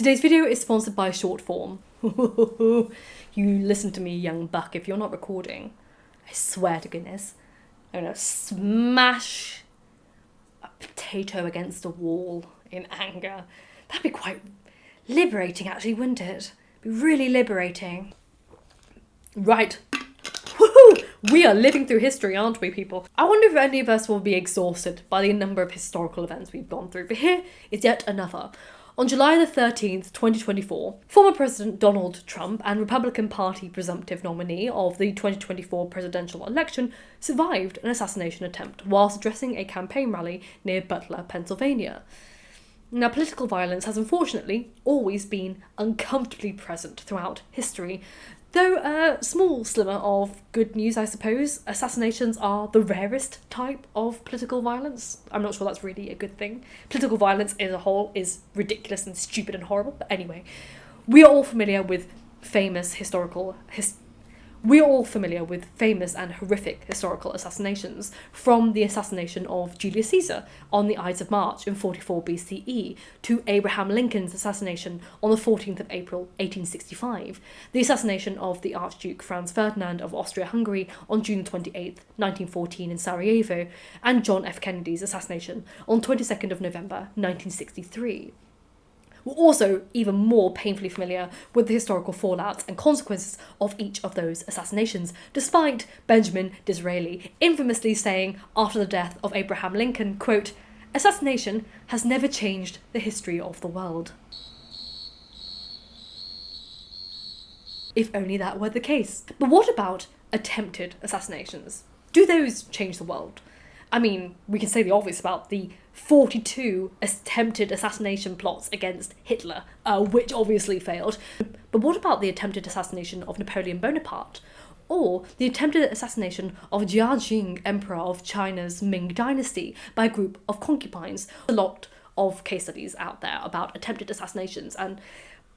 Today's video is sponsored by Shortform. You listen to me, young buck, if you're not recording, I swear to goodness, I'm gonna smash a potato against a wall in anger. That'd be quite liberating, actually, wouldn't it? It'd be really liberating. Right. Woohoo! We are living through history, aren't we, people? I wonder if any of us will be exhausted by the number of historical events we've gone through, but here is yet another. On July the 13th, 2024, former President Donald Trump and Republican Party presumptive nominee of the 2024 presidential election survived an assassination attempt whilst addressing a campaign rally near Butler, Pennsylvania. Now, political violence has unfortunately always been uncomfortably present throughout history. Though a small sliver of good news, I suppose, assassinations are the rarest type of political violence. I'm not sure that's really a good thing. Political violence as a whole is ridiculous and stupid and horrible, but anyway. We are all familiar with famous and horrific historical assassinations, from the assassination of Julius Caesar on the Ides of March in 44 BCE to Abraham Lincoln's assassination on the 14th of April 1865, the assassination of the Archduke Franz Ferdinand of Austria-Hungary on June 28, 1914 in Sarajevo, and John F. Kennedy's assassination on 22nd of November 1963. We're also even more painfully familiar with the historical fallouts and consequences of each of those assassinations, despite Benjamin Disraeli infamously saying after the death of Abraham Lincoln, quote, "Assassination has never changed the history of the world." If only that were the case. But what about attempted assassinations? Do those change the world? I mean, we can say the obvious about the 42 attempted assassination plots against Hitler, which obviously failed. But what about the attempted assassination of Napoleon Bonaparte? Or the attempted assassination of Jiajing Emperor of China's Ming Dynasty by a group of concubines? A lot of case studies out there about attempted assassinations and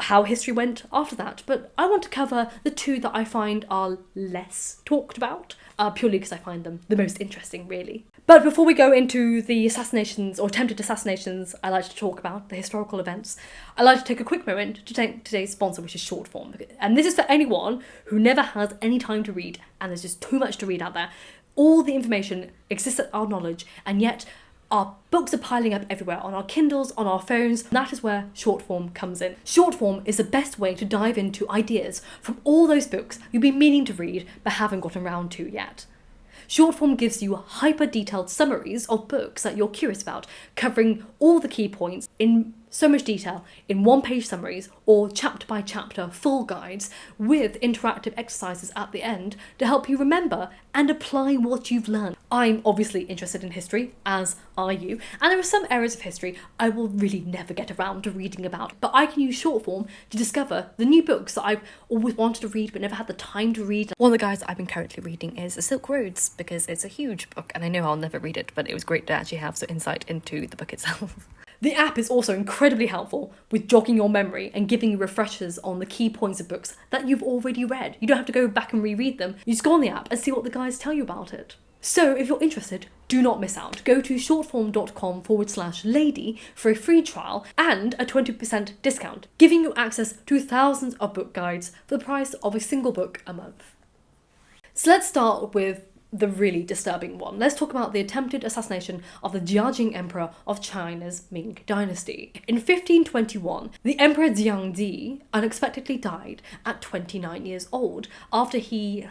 how history went after that, but I want to cover the two that I find are less talked about, purely because I find them the most interesting, really. But before we go into the assassinations or attempted assassinations I like to talk about, the historical events, I like to take a quick moment to thank today's sponsor, which is Shortform. And this is for anyone who never has any time to read, and there's just too much to read out there. All the information exists at our knowledge, and yet our books are piling up everywhere, on our Kindles, on our phones. That is where Shortform comes in. Shortform is the best way to dive into ideas from all those books you've been meaning to read but haven't gotten around to yet. Shortform gives you hyper-detailed summaries of books that you're curious about, covering all the key points in so much detail in one-page summaries or chapter-by-chapter full guides with interactive exercises at the end to help you remember and apply what you've learned. I'm obviously interested in history, as are you, and there are some areas of history I will really never get around to reading about, but I can use Shortform to discover the new books that I've always wanted to read but never had the time to read. One of the guides I've been currently reading is Silk Roads, because it's a huge book and I know I'll never read it, but it was great to actually have some insight into the book itself. The app is also incredibly helpful with jogging your memory and giving you refreshers on the key points of books that you've already read. You don't have to go back and reread them. You just go on the app and see what the guys tell you about it. So if you're interested, do not miss out. Go to shortform.com/lady for a free trial and a 20% discount, giving you access to thousands of book guides for the price of a single book a month. So let's start with the really disturbing one. Let's talk about the attempted assassination of the Jiajing Emperor of China's Ming Dynasty. In 1521, the Emperor Jiangdi unexpectedly died at 29 years old after he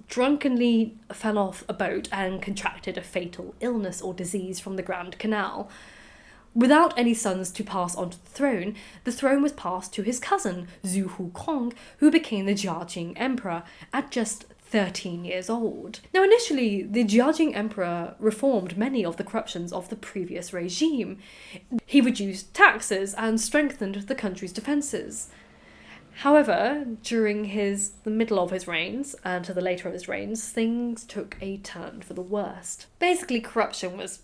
drunkenly fell off a boat and contracted a fatal illness or disease from the Grand Canal. Without any sons to pass on to the throne was passed to his cousin, Zhu Hukong, who became the Jiajing Emperor at just 13 years old. Now, initially, the Jiajing Emperor reformed many of the corruptions of the previous regime. He reduced taxes and strengthened the country's defences. However, during the middle of his reigns and to the later of his reigns, things took a turn for the worst. Basically, corruption was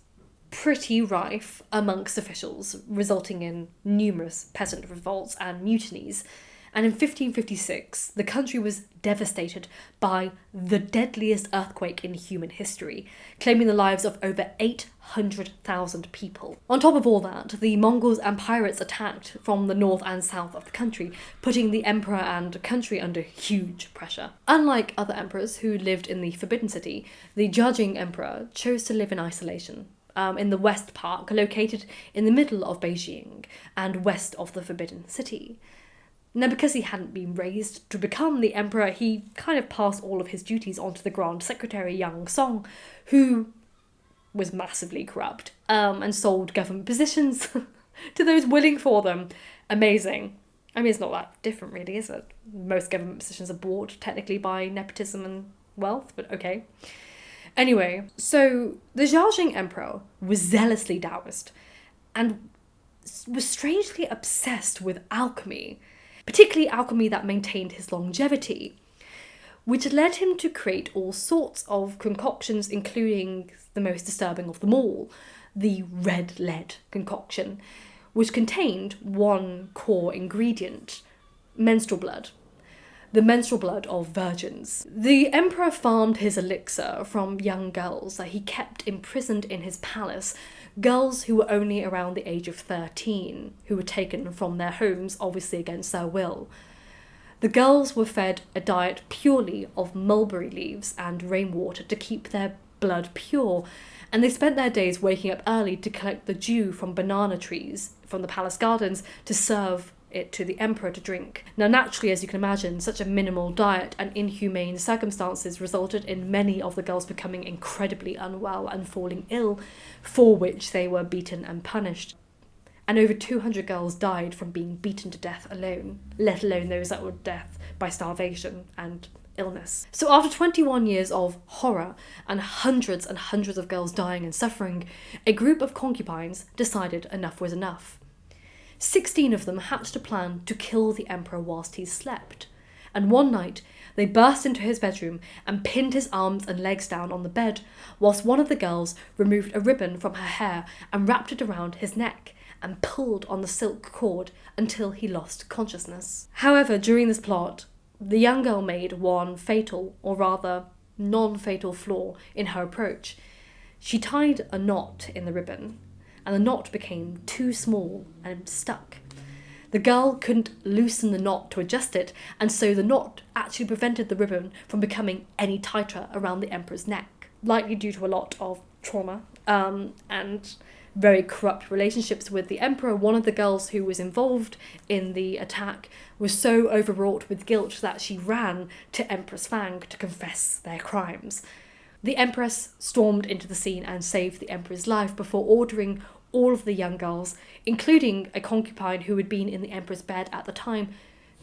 pretty rife amongst officials, resulting in numerous peasant revolts and mutinies. And in 1556, the country was devastated by the deadliest earthquake in human history, claiming the lives of over 800,000 people. On top of all that, the Mongols and pirates attacked from the north and south of the country, putting the emperor and country under huge pressure. Unlike other emperors who lived in the Forbidden City, the Jiajing Emperor chose to live in isolation. In the West Park, located in the middle of Beijing and west of the Forbidden City. Now, because he hadn't been raised to become the emperor, he kind of passed all of his duties onto the Grand Secretary Yang Song, who was massively corrupt and sold government positions to those willing for them. Amazing. I mean, it's not that different really, is it? Most government positions are bought technically by nepotism and wealth, but okay. Anyway, so the Jiajing Emperor was zealously Taoist and was strangely obsessed with alchemy, particularly alchemy that maintained his longevity, which led him to create all sorts of concoctions, including the most disturbing of them all, the red lead concoction, which contained one core ingredient, menstrual blood. The menstrual blood of virgins. The emperor farmed his elixir from young girls that he kept imprisoned in his palace, girls who were only around the age of 13, who were taken from their homes, obviously against their will. The girls were fed a diet purely of mulberry leaves and rainwater to keep their blood pure, and they spent their days waking up early to collect the dew from banana trees from the palace gardens to serve it to the emperor to drink. Now, naturally, as you can imagine, such a minimal diet and inhumane circumstances resulted in many of the girls becoming incredibly unwell and falling ill, for which they were beaten and punished. And over 200 girls died from being beaten to death alone, let alone those that were death by starvation and illness. So after 21 years of horror and hundreds of girls dying and suffering, a group of concubines decided enough was enough. 16 of them hatched a plan to kill the emperor whilst he slept, and one night they burst into his bedroom and pinned his arms and legs down on the bed, whilst one of the girls removed a ribbon from her hair and wrapped it around his neck and pulled on the silk cord until he lost consciousness. However, during this plot, the young girl made one fatal, or rather non-fatal flaw in her approach. She tied a knot in the ribbon, and the knot became too small and stuck. The girl couldn't loosen the knot to adjust it, and so the knot actually prevented the ribbon from becoming any tighter around the emperor's neck, likely due to a lot of trauma and very corrupt relationships with the emperor. One of the girls who was involved in the attack was so overwrought with guilt that she ran to Empress Fang to confess their crimes. The empress stormed into the scene and saved the emperor's life before ordering all of the young girls, including a concubine who had been in the emperor's bed at the time,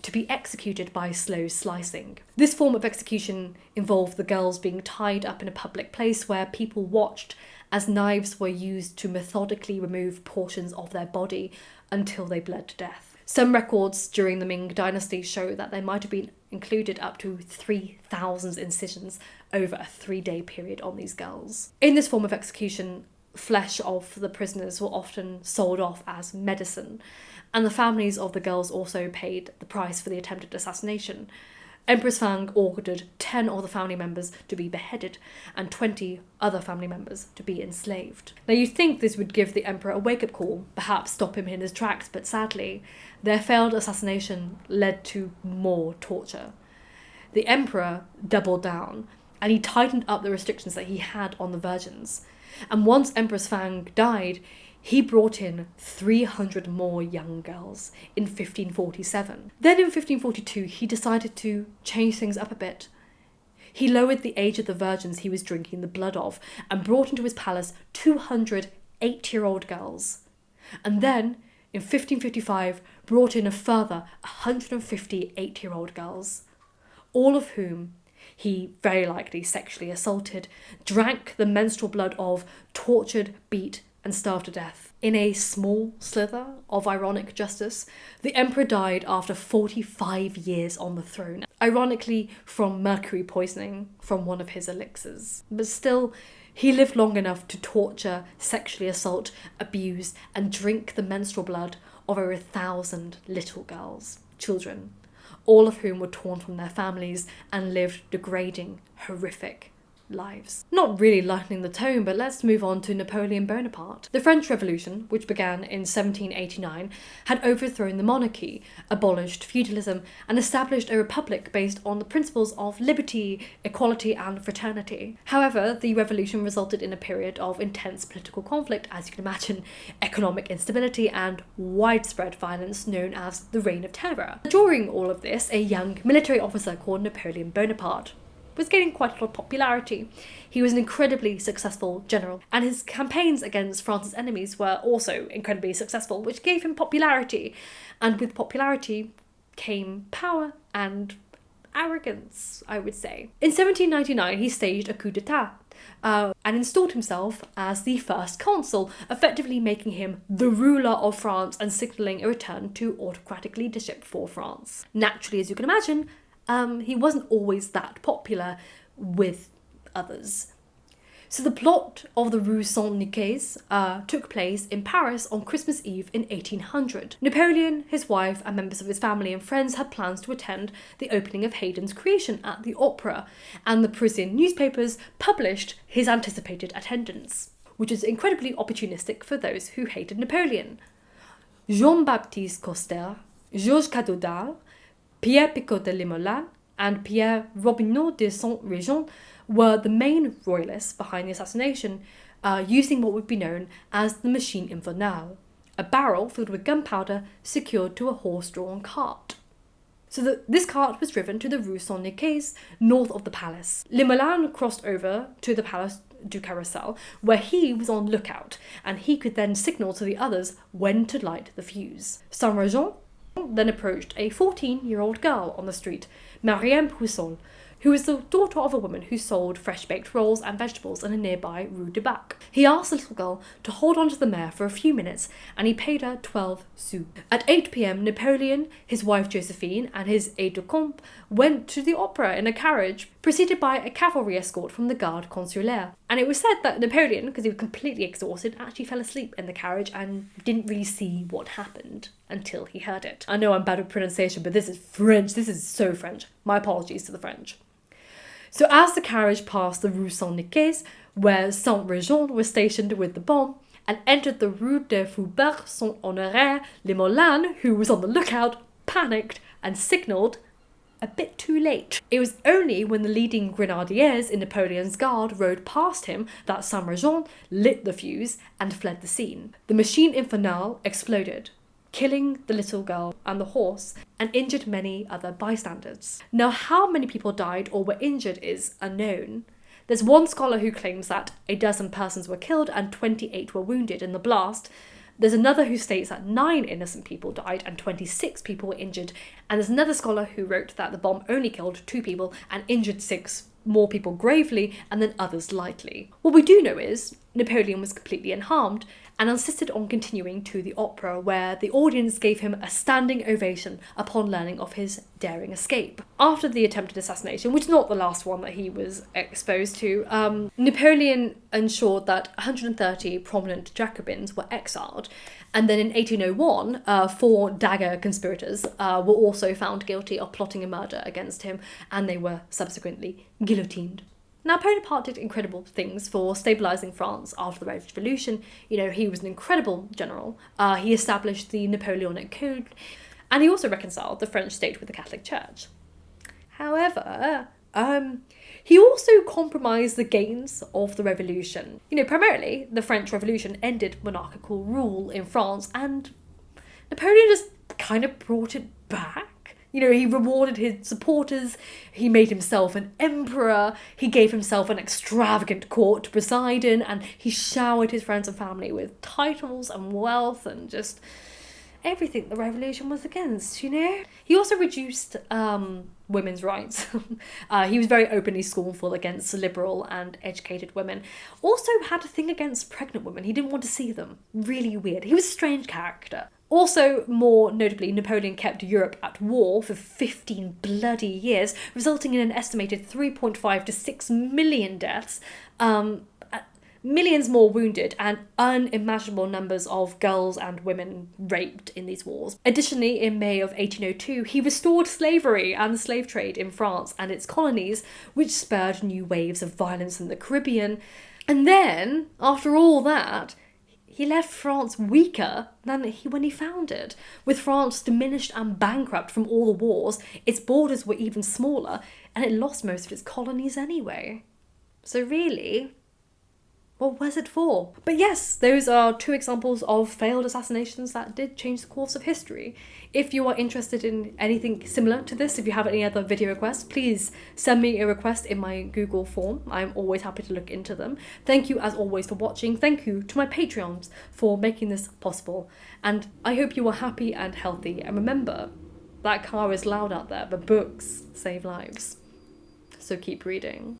to be executed by slow slicing. This form of execution involved the girls being tied up in a public place where people watched as knives were used to methodically remove portions of their body until they bled to death. Some records during the Ming Dynasty show that there might have been included up to 3,000 incisions over a 3-day period on these girls. In this form of execution, flesh of the prisoners were often sold off as medicine, and the families of the girls also paid the price for the attempted assassination. Empress Fang ordered 10 of the family members to be beheaded and 20 other family members to be enslaved. Now, you'd think this would give the emperor a wake-up call, perhaps stop him in his tracks, but sadly, their failed assassination led to more torture. The emperor doubled down, and he tightened up the restrictions that he had on the virgins. And once Empress Fang died, he brought in 300 more young girls in 1547. Then in 1542, he decided to change things up a bit. He lowered the age of the virgins he was drinking the blood of and brought into his palace 200 8-year-old girls. And then, in 1555, brought in a further 150 8-year-old girls, all of whom he very likely sexually assaulted, drank the menstrual blood of, tortured, beat, and starved to death. In a small slither of ironic justice, the emperor died after 45 years on the throne, ironically from mercury poisoning from one of his elixirs. But still, he lived long enough to torture, sexually assault, abuse, and drink the menstrual blood of over 1,000 little girls, children, all of whom were torn from their families and lived degrading, horrific lives. Not really lightening the tone, but let's move on to Napoleon Bonaparte. The French Revolution, which began in 1789, had overthrown the monarchy, abolished feudalism, and established a republic based on the principles of liberty, equality, and fraternity. However, the revolution resulted in a period of intense political conflict, as you can imagine, economic instability, and widespread violence known as the Reign of Terror. During all of this, a young military officer called Napoleon Bonaparte was gaining quite a lot of popularity. He was an incredibly successful general, and his campaigns against France's enemies were also incredibly successful, which gave him popularity. And with popularity came power and arrogance, I would say. In 1799, he staged a coup d'etat and installed himself as the first consul, effectively making him the ruler of France and signalling a return to autocratic leadership for France. Naturally, as you can imagine, he wasn't always that popular with others. So the plot of the Rue Saint-Nicaise took place in Paris on Christmas Eve in 1800. Napoleon, his wife, and members of his family and friends had plans to attend the opening of Haydn's Creation at the Opera, and the Parisian newspapers published his anticipated attendance, which is incredibly opportunistic for those who hated Napoleon. Jean-Baptiste Coster, Georges Cadoudal, Pierre Picot de Limolan, and Pierre Robineau de Saint-Régent were the main royalists behind the assassination, using what would be known as the machine infernale, a barrel filled with gunpowder secured to a horse-drawn cart. So this cart was driven to the Rue Saint-Nicaise, north of the palace. Limolan crossed over to the Palace du Carrousel, where he was on lookout, and he could then signal to the others when to light the fuse. Saint-Régent then approached a 14-year-old girl on the street, Marianne Poussol, who was the daughter of a woman who sold fresh-baked rolls and vegetables in a nearby Rue du Bac. He asked the little girl to hold on to the mare for a few minutes, and he paid her 12 sous. At 8 p.m, Napoleon, his wife Josephine, and his aide-de-camp went to the opera in a carriage, preceded by a cavalry escort from the Garde Consulaire. And it was said that Napoleon, because he was completely exhausted, actually fell asleep in the carriage and didn't really see what happened until he heard it. I know I'm bad with pronunciation, but this is French. This is so French. My apologies to the French. So as the carriage passed the Rue Saint-Nicaise, where Saint-Régent was stationed with the bomb, and entered the Rue des Faubourgs Saint-Honoré, Limolan, who was on the lookout, panicked and signalled a bit too late. It was only when the leading grenadiers in Napoleon's guard rode past him that Saint-Régent lit the fuse and fled the scene. The machine infernale exploded, killing the little girl and the horse, and injured many other bystanders. Now, how many people died or were injured is unknown. There's one scholar who claims that 12 persons were killed and 28 were wounded in the blast. There's another who states that 9 innocent people died and 26 people were injured. And there's another scholar who wrote that the bomb only killed 2 people and injured 6 more people gravely and then others lightly. What we do know is Napoleon was completely unharmed and insisted on continuing to the opera, where the audience gave him a standing ovation upon learning of his daring escape. After the attempted assassination, which is not the last one that he was exposed to, Napoleon ensured that 130 prominent Jacobins were exiled, and then in 1801, 4 dagger conspirators were also found guilty of plotting a murder against him, and they were subsequently guillotined. Now, Bonaparte did incredible things for stabilising France after the Revolution. You know, he was an incredible general. He established the Napoleonic Code, and he also reconciled the French state with the Catholic Church. However, he also compromised the gains of the revolution. You know, primarily, the French Revolution ended monarchical rule in France, and Napoleon just kind of brought it back. You know, he rewarded his supporters, he made himself an emperor, he gave himself an extravagant court to preside in, and he showered his friends and family with titles and wealth and just everything the revolution was against, you know? He also reduced women's rights. He was very openly scornful against liberal and educated women. Also had a thing against pregnant women. He didn't want to see them. Really weird. He was a strange character. Also, more notably, Napoleon kept Europe at war for 15 bloody years, resulting in an estimated 3.5 to 6 million deaths, millions more wounded, and unimaginable numbers of girls and women raped in these wars. Additionally, in May of 1802, he restored slavery and the slave trade in France and its colonies, which spurred new waves of violence in the Caribbean. And then, after all that, he left France weaker than when he found it. With France diminished and bankrupt from all the wars, its borders were even smaller, and it lost most of its colonies anyway. So really, what was it for? But yes, those are two examples of failed assassinations that did change the course of history. If you are interested in anything similar to this, if you have any other video requests, please send me a request in my Google form. I'm always happy to look into them. Thank you as always for watching. Thank you to my Patreons for making this possible. And I hope you are happy and healthy. And remember, that car is loud out there, but books save lives. So keep reading.